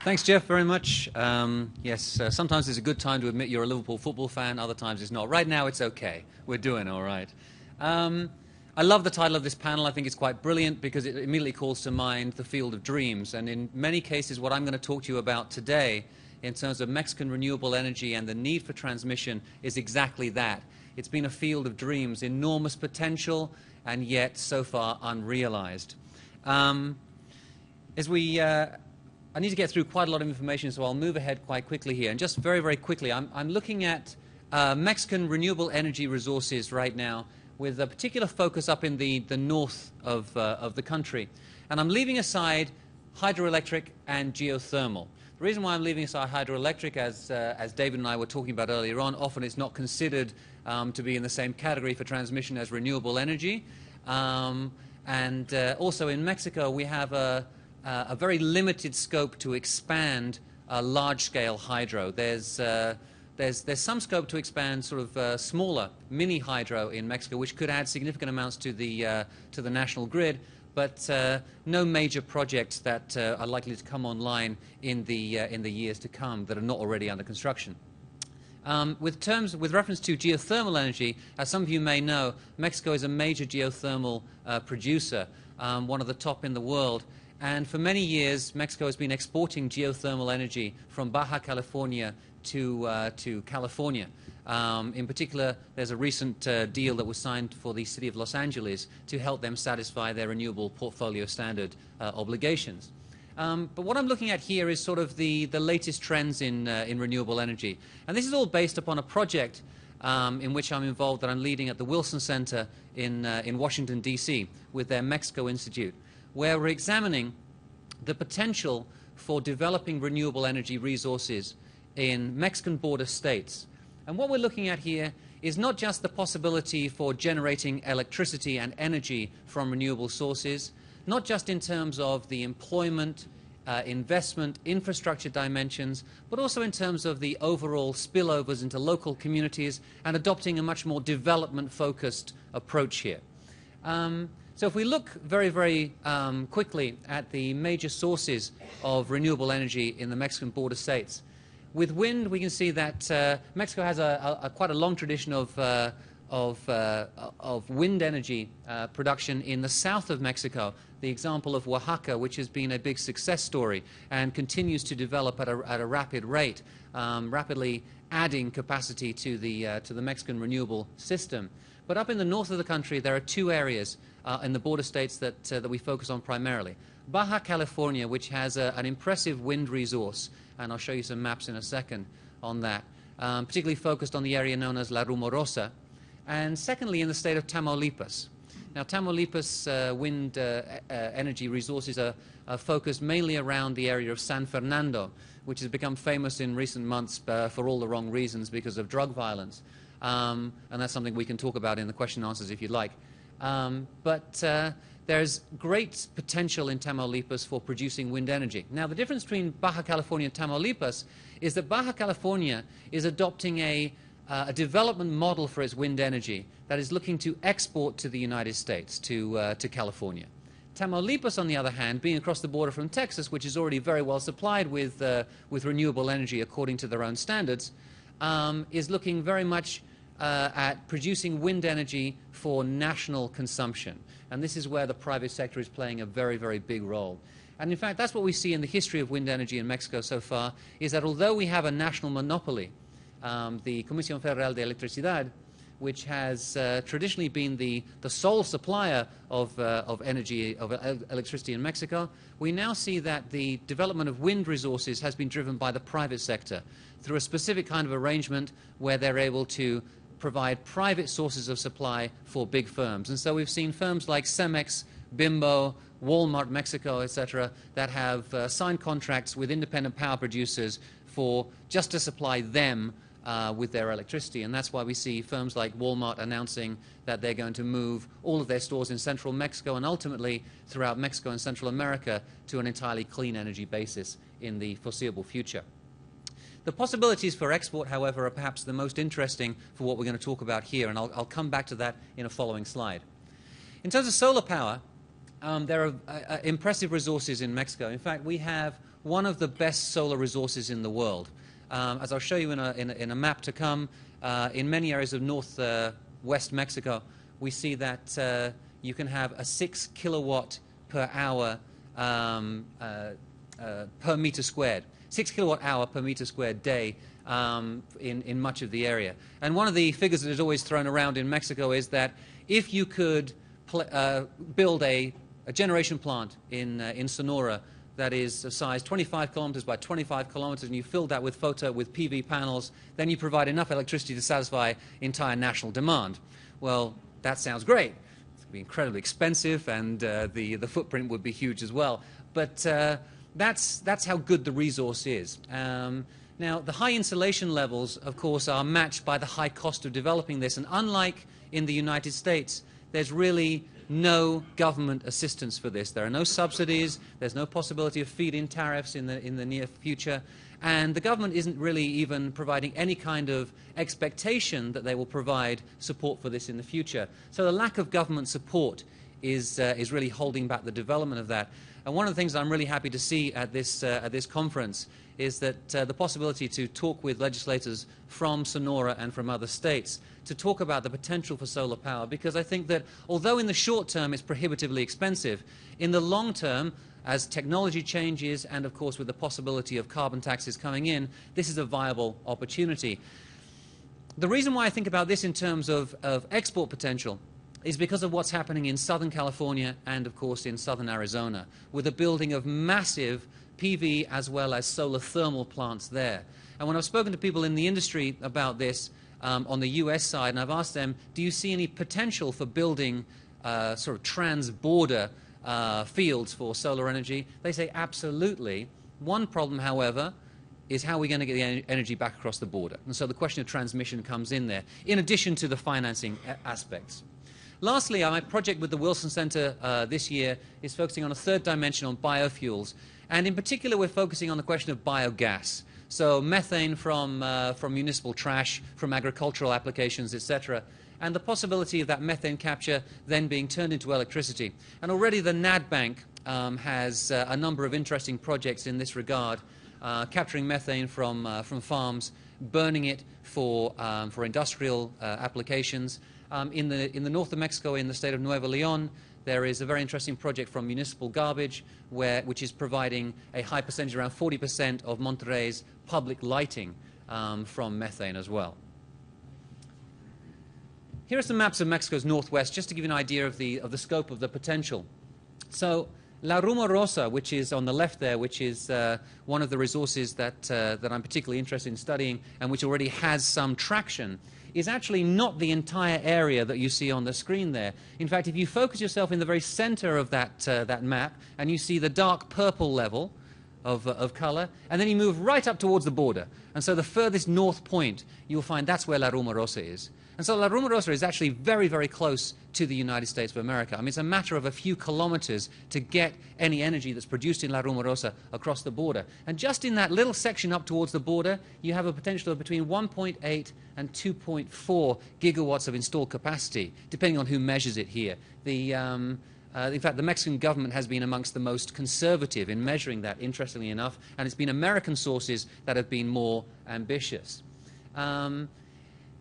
Thanks, Jeff, very much. Yes, sometimes it's a good time to admit you're a Liverpool football fan, other times it's not. Right now it's okay. We're doing all right. I love the title of this panel. I think it's quite brilliant because it immediately calls to mind the field of dreams. And in many cases, what I'm going to talk to you about today in terms of Mexican renewable energy and the need for transmission is exactly that. It's been a field of dreams, enormous potential, and yet so far unrealized. I need to get through quite a lot of information, so I'll move ahead quite quickly here. And just very, very quickly, I'm looking at Mexican renewable energy resources right now with a particular focus up in the north of the country. And I'm leaving aside hydroelectric and geothermal. The reason why I'm leaving aside hydroelectric, as David and I were talking about earlier on, often it's not considered to be in the same category for transmission as renewable energy. Also in Mexico, we have a very limited scope to expand large-scale hydro. There's some scope to expand sort of smaller mini hydro in Mexico, which could add significant amounts to the national grid, but no major projects that are likely to come online in the years to come that are not already under construction. With reference to geothermal energy, as some of you may know, Mexico is a major geothermal producer, one of the top in the world. And for many years, Mexico has been exporting geothermal energy from Baja California to California. In particular, there's a recent deal that was signed for the city of Los Angeles to help them satisfy their renewable portfolio standard obligations. But what I'm looking at here is sort of the latest trends in renewable energy. And this is all based upon a project in which I'm involved that I'm leading at the Wilson Center in Washington, D.C. with their Mexico Institute, where we're examining the potential for developing renewable energy resources in Mexican border states. And what we're looking at here is not just the possibility for generating electricity and energy from renewable sources, not just in terms of the employment, investment, infrastructure dimensions, but also in terms of the overall spillovers into local communities and adopting a much more development-focused approach here. So if we look very, very quickly at the major sources of renewable energy in the Mexican border states, with wind we can see that Mexico has quite a long tradition of wind energy production in the south of Mexico. The example of Oaxaca, which has been a big success story and continues to develop at a rapid rate, rapidly adding capacity to the Mexican renewable system. But up in the north of the country, there are two areas in the border states that we focus on primarily. Baja California, which has an impressive wind resource, and I'll show you some maps in a second on that, particularly focused on the area known as La Rumorosa, and secondly in the state of Tamaulipas. Now, Tamaulipas wind energy resources are focused mainly around the area of San Fernando, which has become famous in recent months for all the wrong reasons because of drug violence. And that's something we can talk about in the question and answers if you'd like. But there's great potential in Tamaulipas for producing wind energy. Now, the difference between Baja California and Tamaulipas is that Baja California is adopting a development model for its wind energy that is looking to export to the United States, to California. Tamaulipas, on the other hand, being across the border from Texas, which is already very well supplied with renewable energy according to their own standards, is looking very much at producing wind energy for national consumption. And this is where the private sector is playing a very, very big role. And in fact, that's what we see in the history of wind energy in Mexico so far, is that although we have a national monopoly, the Comisión Federal de Electricidad, which has traditionally been the sole supplier of electricity in Mexico, we now see that the development of wind resources has been driven by the private sector through a specific kind of arrangement where they're able to provide private sources of supply for big firms. And so we've seen firms like Cemex, Bimbo, Walmart Mexico, etc., that have signed contracts with independent power producers for just to supply them with their electricity. And that's why we see firms like Walmart announcing that they're going to move all of their stores in central Mexico and ultimately throughout Mexico and Central America to an entirely clean energy basis in the foreseeable future. The possibilities for export, however, are perhaps the most interesting for what we're going to talk about here, and I'll come back to that in a following slide. In terms of solar power, there are impressive resources in Mexico. In fact, we have one of the best solar resources in the world. As I'll show you in a map to come, in many areas of northwest Mexico, we see that you can have a 6 kilowatt per hour per meter squared. 6 kilowatt hour per meter squared day in much of the area. And one of the figures that is always thrown around in Mexico is that if you could build a generation plant in Sonora that is of size 25 kilometers by 25 kilometers, and you fill that with PV panels, then you provide enough electricity to satisfy entire national demand. Well, that sounds great. It's going to be incredibly expensive, and the footprint would be huge as well. But that's how good the resource is. Now, the high insulation levels, of course, are matched by the high cost of developing this. And unlike in the United States, there's really no government assistance for this. There are no subsidies. There's no possibility of feed-in tariffs in the near future. And the government isn't really even providing any kind of expectation that they will provide support for this in the future. So the lack of government support is really holding back the development of that. And one of the things I'm really happy to see at this conference is that the possibility to talk with legislators from Sonora and from other states to talk about the potential for solar power, because I think that although in the short term it's prohibitively expensive, in the long term, as technology changes and of course with the possibility of carbon taxes coming in, this is a viable opportunity. The reason why I think about this in terms of export potential is because of what's happening in Southern California and, of course, in Southern Arizona, with the building of massive PV as well as solar thermal plants there. And when I've spoken to people in the industry about this on the US side, and I've asked them, do you see any potential for building sort of trans-border fields for solar energy? They say absolutely. One problem, however, is how are we going to get the energy back across the border? And so the question of transmission comes in there, in addition to the financing aspects. Lastly, my project with the Wilson Center this year is focusing on a third dimension on biofuels. And in particular, we're focusing on the question of biogas. So methane from municipal trash, from agricultural applications, etc. And the possibility of that methane capture then being turned into electricity. And already the NAD Bank has a number of interesting projects in this regard, capturing methane from farms, burning it for industrial applications. In the north of Mexico, in the state of Nuevo León, there is a very interesting project from municipal garbage, which is providing a high percentage, around 40% of Monterrey's public lighting from methane as well. Here are some maps of Mexico's northwest, just to give you an idea of the scope of the potential. So La Rumorosa, which is on the left there, which is one of the resources that I'm particularly interested in studying and which already has some traction, is actually not the entire area that you see on the screen there. In fact, if you focus yourself in the very center of that map and you see the dark purple level of color, and then you move right up towards the border. And so the furthest north point, you'll find that's where La Rumorosa is. And so La Rumorosa is actually very, very close to the United States of America. I mean, it's a matter of a few kilometers to get any energy that's produced in La Rumorosa across the border. And just in that little section up towards the border, you have a potential of between 1.8 and 2.4 gigawatts of installed capacity, depending on who measures it here. In fact, the Mexican government has been amongst the most conservative in measuring that, interestingly enough, and it's been American sources that have been more ambitious.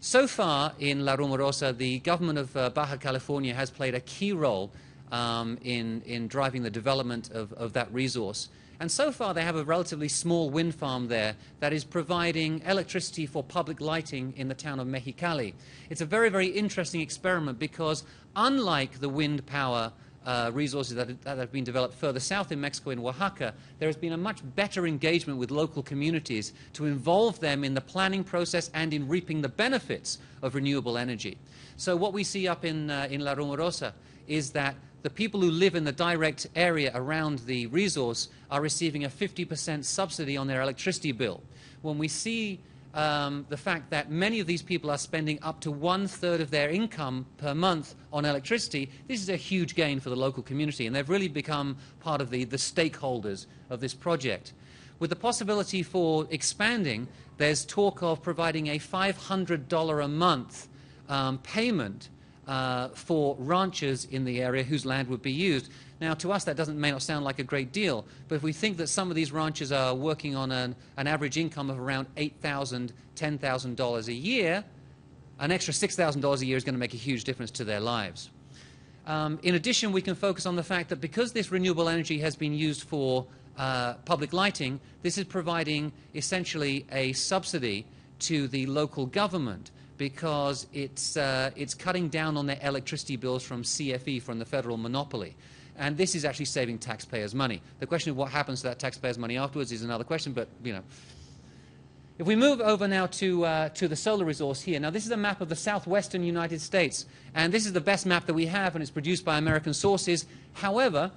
So far in La Rumorosa, the government of Baja California has played a key role in driving the development of that resource. And so far they have a relatively small wind farm there that is providing electricity for public lighting in the town of Mexicali. It's a very, very interesting experiment because unlike the wind power resources that have been developed further south in Mexico, in Oaxaca, there has been a much better engagement with local communities to involve them in the planning process and in reaping the benefits of renewable energy. So what we see up in La Rumorosa is that the people who live in the direct area around the resource are receiving a 50% subsidy on their electricity bill. When we see the fact that many of these people are spending up to 1/3 of their income per month on electricity, this is a huge gain for the local community, and they've really become part of the stakeholders of this project. With the possibility for expanding, there's talk of providing a $500 a month payment for ranchers in the area whose land would be used. Now, to us, that may not sound like a great deal, but if we think that some of these ranchers are working on an average income of around $8,000, $10,000 a year, an extra $6,000 a year is going to make a huge difference to their lives. In addition, we can focus on the fact that because this renewable energy has been used for public lighting, this is providing essentially a subsidy to the local government, because it's cutting down on their electricity bills from CFE, from the federal monopoly. And this is actually saving taxpayers' money. The question of what happens to that taxpayers' money afterwards is another question, but, you know. If we move over now to the solar resource here. Now, this is a map of the southwestern United States, and this is the best map that we have, and it's produced by American sources. However,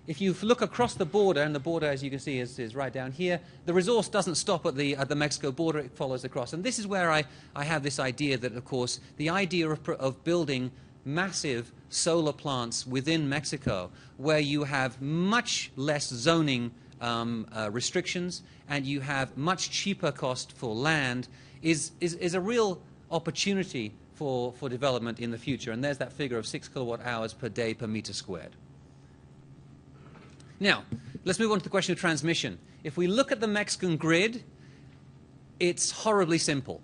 if you look across the border, and the border, as you can see, is right down here, the resource doesn't stop at the Mexico border, it follows across. And this is where I have this idea that, of course, the idea of building massive solar plants within Mexico, where you have much less zoning restrictions and you have much cheaper cost for land, is a real opportunity for development in the future. And there's that figure of 6 kilowatt hours per day per meter squared. Now, let's move on to the question of transmission. If we look at the Mexican grid, it's horribly simple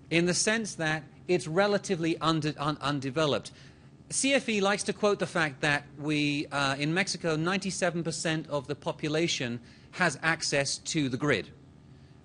in the sense that it's relatively undeveloped. CFE likes to quote the fact that in Mexico, 97% of the population has access to the grid,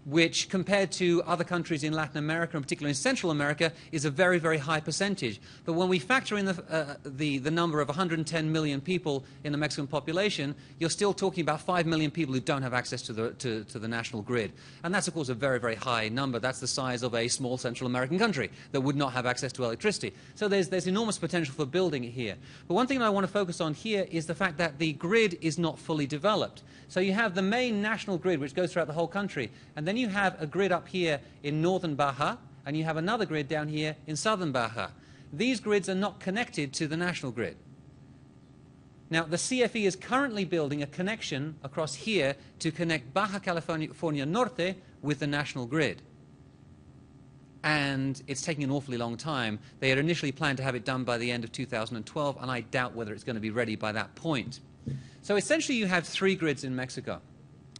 which compared to other countries in Latin America, and particularly in Central America, is a very, very high percentage. But when we factor in the number of 110 million people in the Mexican population, you're still talking about 5 million people who don't have access to the national grid. And that's, of course, a very, very high number. That's the size of a small Central American country that would not have access to electricity. So there's enormous potential for building it here. But one thing that I want to focus on here is the fact that the grid is not fully developed. So you have the main national grid, which goes throughout the whole country, and then you have a grid up here in northern Baja, and you have another grid down here in southern Baja. These grids are not connected to the national grid. Now, the CFE is currently building a connection across here to connect Baja California Norte with the national grid. And it's taking an awfully long time. They had initially planned to have it done by the end of 2012, and I doubt whether it's going to be ready by that point. So essentially you have 3 grids in Mexico.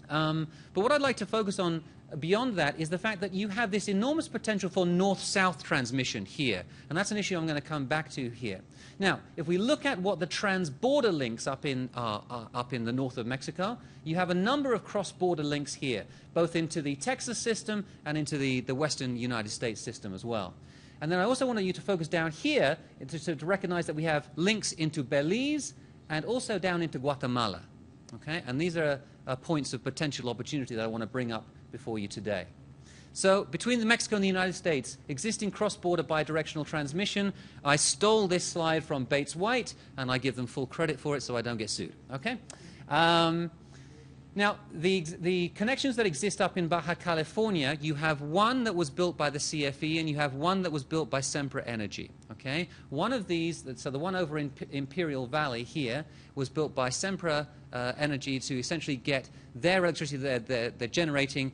But what I'd like to focus on beyond that is the fact that you have this enormous potential for north-south transmission here. And that's an issue I'm going to come back to here. Now, if we look at what the trans-border links up in the north of Mexico, you have a number of cross-border links here, both into the Texas system and into the western United States system as well. And then I also want you to focus down here to recognize that we have links into Belize and also down into Guatemala. Okay? And these are points of potential opportunity that I want to bring up before you today. So between Mexico and the United States, existing cross-border bidirectional transmission. I stole this slide from Bates White, and I give them full credit for it so I don't get sued. Okay? Now, the connections that exist up in Baja California, you have one that was built by the CFE, and you have one that was built by Sempra Energy. Okay? One of these, so the one over in Imperial Valley here, was built by Sempra Energy to essentially get their electricity they're generating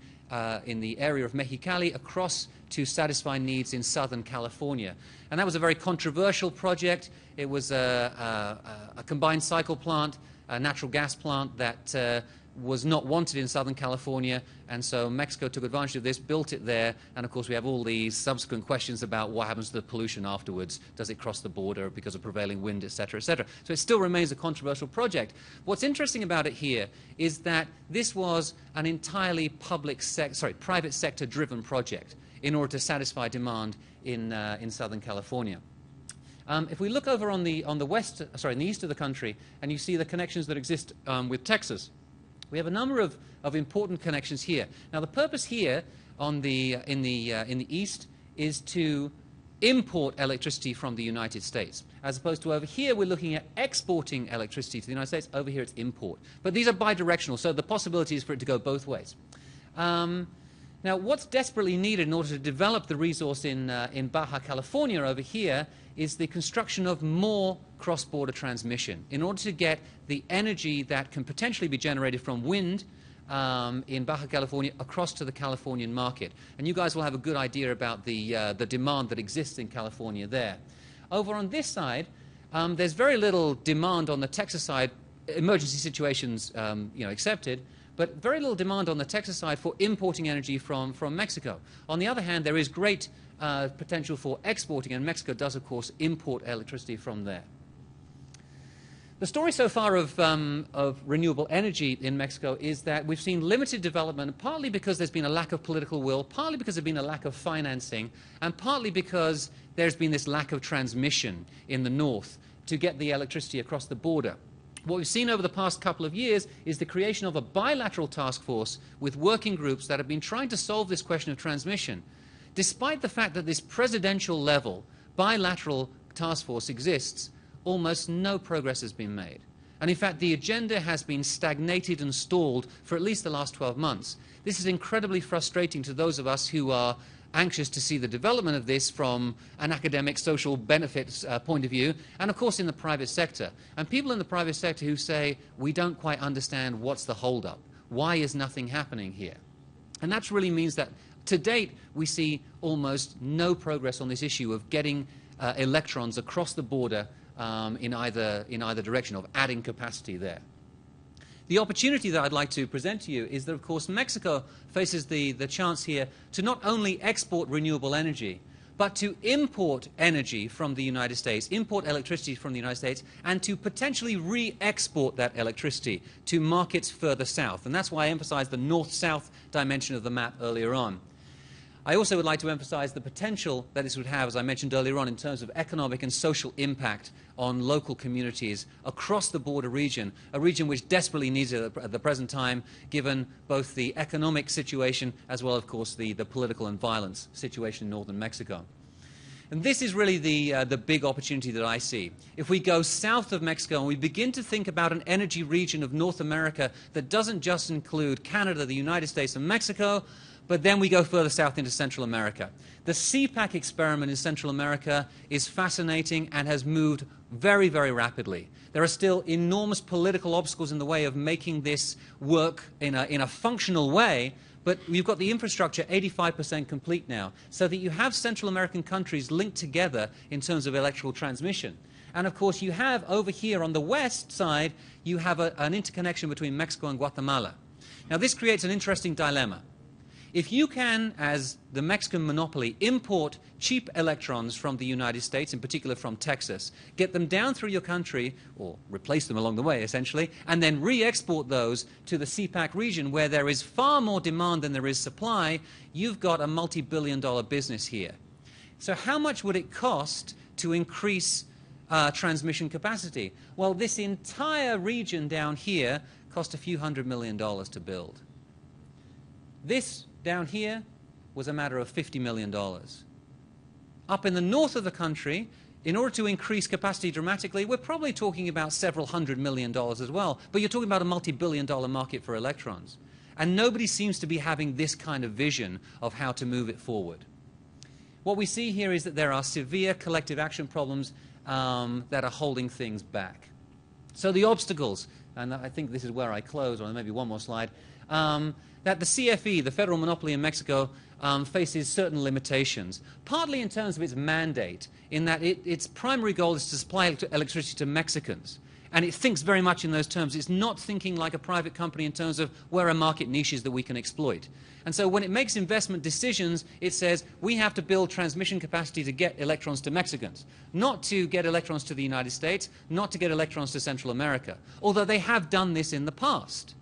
in the area of Mexicali across to satisfy needs in Southern California. And that was a very controversial project. It was a combined cycle plant, a natural gas plant that was not wanted in Southern California, and so Mexico took advantage of this, built it there, and of course we have all these subsequent questions about what happens to the pollution afterwards. Does it cross the border because of prevailing wind, etc., etc.? So it still remains a controversial project. What's interesting about it here is that this was an entirely private sector-driven project in order to satisfy demand in Southern California. If we look over in the east of the country, and you see the connections that exist with Texas, we have a number of important connections here. Now, the purpose here in the east is to import electricity from the United States, as opposed to over here we're looking at exporting electricity to the United States. Over here it's import. But these are bidirectional, so the possibility is for it to go both ways. Now, what's desperately needed in order to develop the resource in Baja California over here is the construction of more cross-border transmission in order to get the energy that can potentially be generated from wind in Baja California across to the Californian market. And you guys will have a good idea about the demand that exists in California there. Over on this side, there's very little demand on the Texas side, emergency situations accepted, but very little demand on the Texas side for importing energy from Mexico. On the other hand, there is great potential for exporting, and Mexico does, of course, import electricity from there. The story so far of renewable energy in Mexico is that we've seen limited development, partly because there's been a lack of political will, partly because there's been a lack of financing, and partly because there's been this lack of transmission in the north to get the electricity across the border. What we've seen over the past couple of years is the creation of a bilateral task force with working groups that have been trying to solve this question of transmission. Despite the fact that this presidential level bilateral task force exists, almost no progress has been made. And in fact, the agenda has been stagnated and stalled for at least the last 12 months. This is incredibly frustrating to those of us who are anxious to see the development of this from an academic social benefits point of view, and of course in the private sector. And people in the private sector who say, we don't quite understand what's the holdup. Why is nothing happening here? And that really means that to date we see almost no progress on this issue of getting electrons across the border in either direction, of adding capacity there. The opportunity that I'd like to present to you is that, of course, Mexico faces the chance here to not only export renewable energy, but to import energy from the United States, import electricity from the United States, and to potentially re-export that electricity to markets further south. And that's why I emphasized the north-south dimension of the map earlier on. I also would like to emphasize the potential that this would have, as I mentioned earlier on, in terms of economic and social impact on local communities across the border region, a region which desperately needs it at the present time, given both the economic situation as well, of course, the political and violence situation in northern Mexico. And this is really the big opportunity that I see. If we go south of Mexico and we begin to think about an energy region of North America that doesn't just include Canada, the United States, and Mexico, but then we go further south into Central America. The CPAC experiment in Central America is fascinating and has moved very, very rapidly. There are still enormous political obstacles in the way of making this work in a functional way, but you've got the infrastructure 85% complete now, so that you have Central American countries linked together in terms of electrical transmission. And of course, you have over here on the west side, you have an interconnection between Mexico and Guatemala. Now, this creates an interesting dilemma. If you can, as the Mexican monopoly, import cheap electrons from the United States, in particular from Texas, get them down through your country, or replace them along the way, essentially, and then re-export those to the CPAC region where there is far more demand than there is supply, you've got a multi-billion-dollar business here. So how much would it cost to increase transmission capacity? Well, this entire region down here cost a few $100 million to build. This down here was a matter of $50 million. Up in the north of the country, in order to increase capacity dramatically, we're probably talking about several $100 million as well. But you're talking about a multi-billion-dollar market for electrons. And nobody seems to be having this kind of vision of how to move it forward. What we see here is that there are severe collective action problems that are holding things back. So the obstacles, and I think this is where I close, or maybe one more slide, that the CFE, the federal monopoly in Mexico, faces certain limitations, partly in terms of its mandate, in that its primary goal is to supply electricity to Mexicans. And it thinks very much in those terms. It's not thinking like a private company in terms of where are market niches that we can exploit. And so when it makes investment decisions, it says we have to build transmission capacity to get electrons to Mexicans, not to get electrons to the United States, not to get electrons to Central America, although they have done this in the past.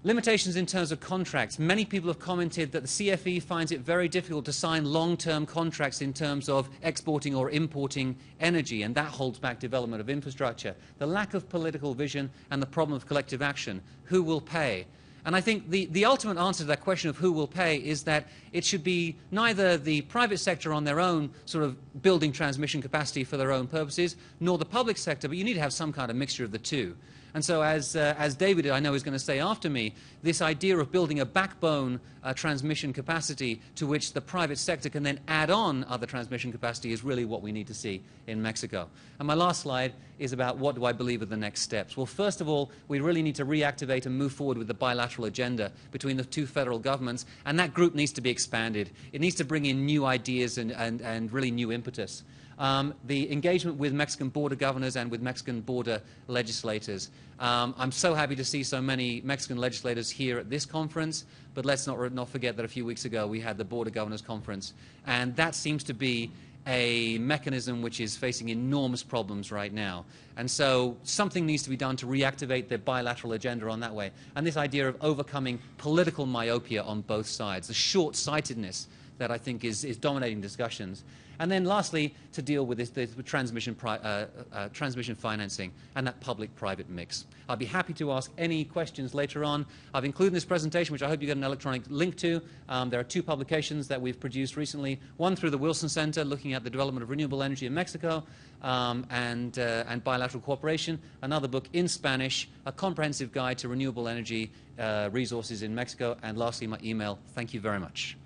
Limitations in terms of contracts. Many people have commented that the CFE finds it very difficult to sign long-term contracts in terms of exporting or importing energy, and that holds back development of infrastructure. The lack of political vision and the problem of collective action. Who will pay? And I think the ultimate answer to that question of who will pay is that it should be neither the private sector on their own sort of building transmission capacity for their own purposes, nor the public sector, but you need to have some kind of mixture of the two. And so as David, I know, is going to say after me, this idea of building a backbone transmission capacity to which the private sector can then add on other transmission capacity is really what we need to see in Mexico. And my last slide is about what do I believe are the next steps. Well, first of all, we really need to reactivate and move forward with the bilateral agenda between the two federal governments, and that group needs to be expanded. It needs to bring in new ideas and really new impetus. The engagement with Mexican border governors and with Mexican border legislators. I'm so happy to see so many Mexican legislators here at this conference, but let's not forget that a few weeks ago we had the Border Governors Conference, and that seems to be a mechanism which is facing enormous problems right now. And so something needs to be done to reactivate the bilateral agenda on that way. And this idea of overcoming political myopia on both sides, the short-sightedness that I think is dominating discussions. And then lastly, to deal with this, the transmission financing and that public-private mix. I'll be happy to ask any questions later on. I've included in this presentation, which I hope you get an electronic link to. There are two publications that we've produced recently, one through the Wilson Center looking at the development of renewable energy in Mexico and bilateral cooperation, another book in Spanish, a comprehensive guide to renewable energy resources in Mexico, and lastly, my email. Thank you very much.